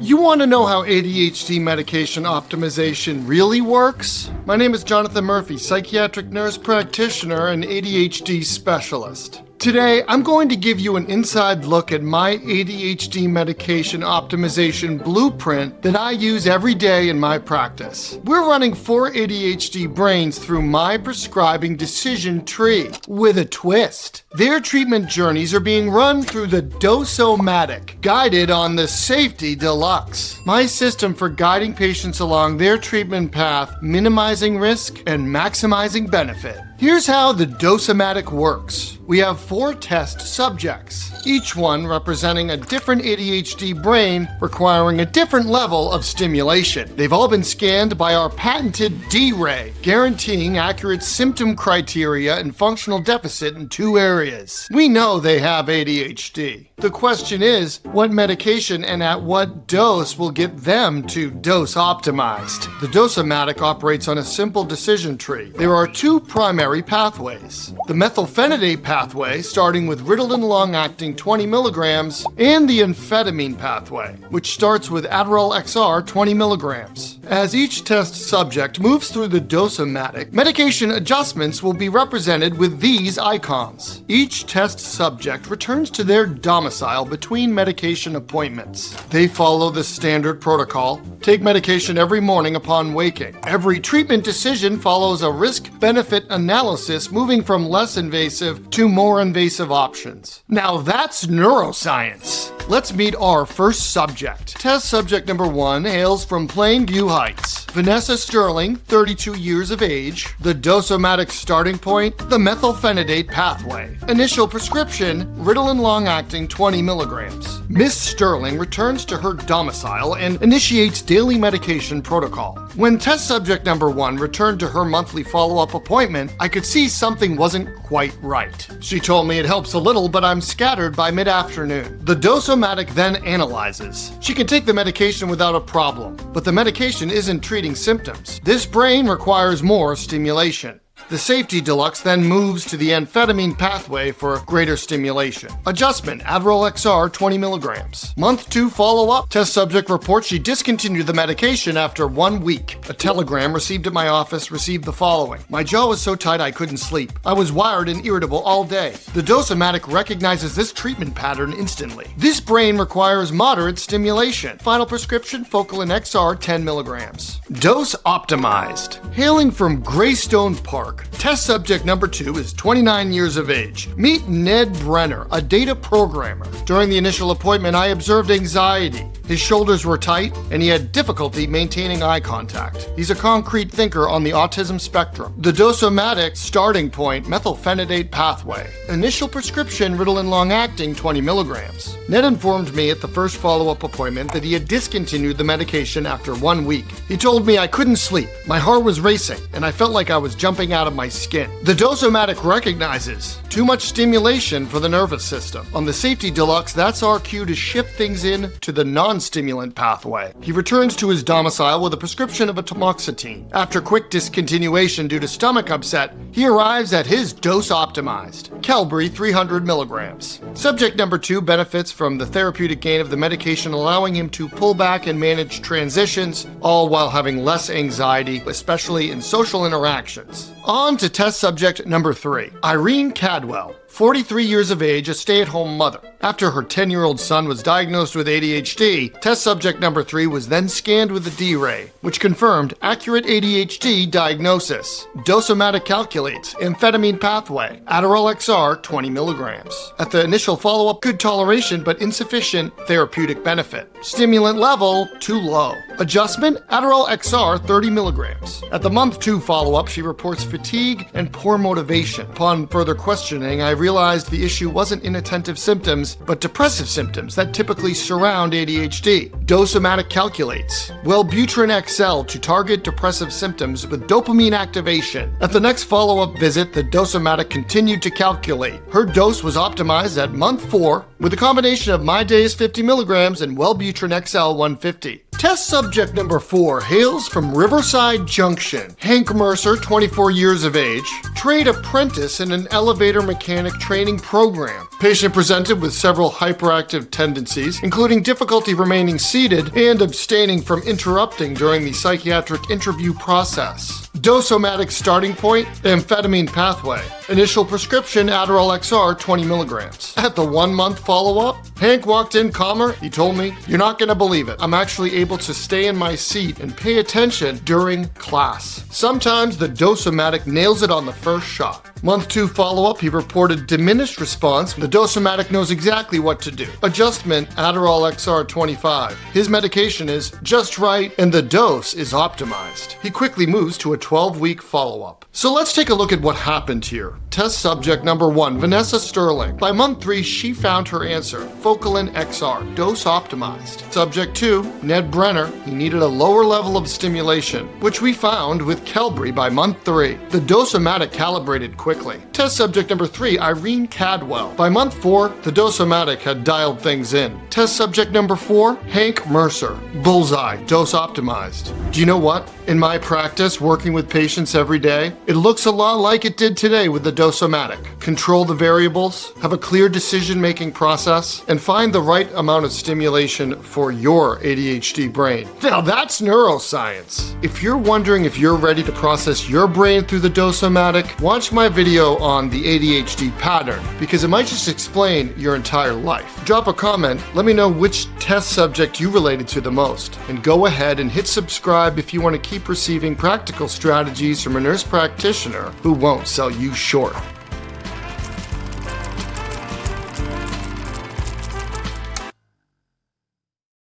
You want to know how ADHD medication optimization really works? My name is Jonathan Murphy, psychiatric nurse practitioner and ADHD specialist. Today, I'm going to give you an inside look at my ADHD medication optimization blueprint that I use every day in my practice. We're running 4 ADHD brains through my prescribing decision tree with a twist. Their treatment journeys are being run through the Dose O Matic, guided on the Safety DeLuxe, my system for guiding patients along their treatment path, minimizing risk and maximizing benefit. Here's how the Dose O Matic works. We have 4 test subjects, each one representing a different ADHD brain requiring a different level of stimulation. They've all been scanned by our patented D-Ray, guaranteeing accurate symptom criteria and functional deficit in 2 areas. We know they have ADHD. The question is, what medication and at what dose will get them to dose optimized? The Dose O Matic operates on a simple decision tree. There are 2 primary pathways. The methylphenidate pathway, starting with Ritalin long-acting 20 milligrams, and the amphetamine pathway, which starts with Adderall XR 20 milligrams. As each test subject moves through the Dose O Matic, medication adjustments will be represented with these icons. Each test subject returns to their domicile between medication appointments. They follow the standard protocol, take medication every morning upon waking. Every treatment decision follows a risk-benefit analysis, moving from less invasive to more invasive options. Now that's neuroscience. Let's meet our first subject. Test subject number 1 hails from Plainview Heights. Vanessa Sterling, 32 years of age. The Dose O Matic starting point, the methylphenidate pathway. Initial prescription, Ritalin long-acting 20 milligrams. Miss Sterling returns to her domicile and initiates daily medication protocol. When test subject number 1 returned to her monthly follow-up appointment, I could see something wasn't quite right. She told me it helps a little, but I'm scattered by mid-afternoon. The Dose O Matic then analyzes. She can take the medication without a problem, but the medication isn't treating symptoms. This brain requires more stimulation. The Safety DeLuxe then moves to the amphetamine pathway for greater stimulation. Adjustment, Adderall XR 20 milligrams. Month 2 follow-up, test subject reports she discontinued the medication after 1 week. A telegram received at my office received the following. My jaw was so tight I couldn't sleep. I was wired and irritable all day. The Dose O Matic recognizes this treatment pattern instantly. This brain requires moderate stimulation. Final prescription, Focalin XR 10 milligrams. Dose optimized. Hailing from Greystone Park, test subject number 2 is 29 years of age. Meet Ned Brenner, a data programmer. During the initial appointment, I observed anxiety. His shoulders were tight, and he had difficulty maintaining eye contact. He's a concrete thinker on the autism spectrum. The Dose O Matic starting point, methylphenidate pathway. Initial prescription, Ritalin long-acting 20 milligrams. Ned informed me at the first follow-up appointment that he had discontinued the medication after 1 week. He told me I couldn't sleep, my heart was racing, and I felt like I was jumping out of my skin. The Dose O Matic recognizes too much stimulation for the nervous system. On the Safety DeLuxe, that's our cue to shift things in to the non-stimulant pathway. He returns to his domicile with a prescription of tamoxifen. After quick discontinuation due to stomach upset, he arrives at his dose optimized, Qelbree 300 milligrams. Subject number 2 benefits from the therapeutic gain of the medication, allowing him to pull back and manage transitions, all while having less anxiety, especially in social interactions. On to test subject number 3, Irene Cadwell. 43 years of age, a stay-at-home mother. After her 10-year-old son was diagnosed with ADHD, test subject number 3 was then scanned with the D-Ray, which confirmed accurate ADHD diagnosis. Dose O Matic calculates amphetamine pathway, Adderall XR 20 milligrams. At the initial follow-up, good toleration but insufficient therapeutic benefit. Stimulant level, too low. Adjustment, Adderall XR 30 milligrams. At the month 2 follow-up, she reports fatigue and poor motivation. Upon further questioning, I realized the issue wasn't inattentive symptoms, but depressive symptoms that typically surround ADHD. Dose O Matic calculates Wellbutrin XL to target depressive symptoms with dopamine activation. At the next follow-up visit, the Dose O Matic continued to calculate. Her dose was optimized at month 4 with a combination of My Days 50 milligrams and Wellbutrin XL 150. Test subject number 4 hails from Riverside Junction. Hank Mercer, 24 years of age. trade apprentice in an elevator mechanic training program. Patient presented with several hyperactive tendencies, including difficulty remaining seated and abstaining from interrupting during the psychiatric interview process. Dose O Matic starting point, amphetamine pathway. Initial prescription Adderall XR 20 milligrams. At the 1-month follow-up, Hank walked in calmer. He told me, "You're not gonna believe it. I'm actually able to stay in my seat and pay attention during class." Sometimes the Dose O Matic nails it on the first shot. Month 2 follow-up, he reported diminished response. The Dose O Matic knows exactly what to do. Adjustment Adderall XR 25. His medication is just right and the dose is optimized. He quickly moves to a 12-week follow-up. So let's take a look at what happened here. Test subject number 1, Vanessa Sterling. By month 3, she found her answer, Focalin XR, dose optimized. Subject 2, Ned Brenner. He needed a lower level of stimulation, which we found with Qelbree by month 3. The Dose O Matic calibrated quickly. Test subject number 3, Irene Cadwell. By month 4, the Dose O Matic had dialed things in. Test subject number 4, Hank Mercer. Bullseye, dose optimized. Do you know what? In my practice, working with patients every day, it looks a lot like it did today with the Dose O Matic. Control the variables, have a clear decision-making process, and find the right amount of stimulation for your ADHD brain. Now that's neuroscience. If you're wondering if you're ready to process your brain through the Dose O Matic, watch my video on the ADHD pattern, because it might just explain your entire life. Drop a comment, let me know which test subject you related to the most, and go ahead and hit subscribe if you want to keep receiving practical strategies from a nurse practitioner who won't sell you short.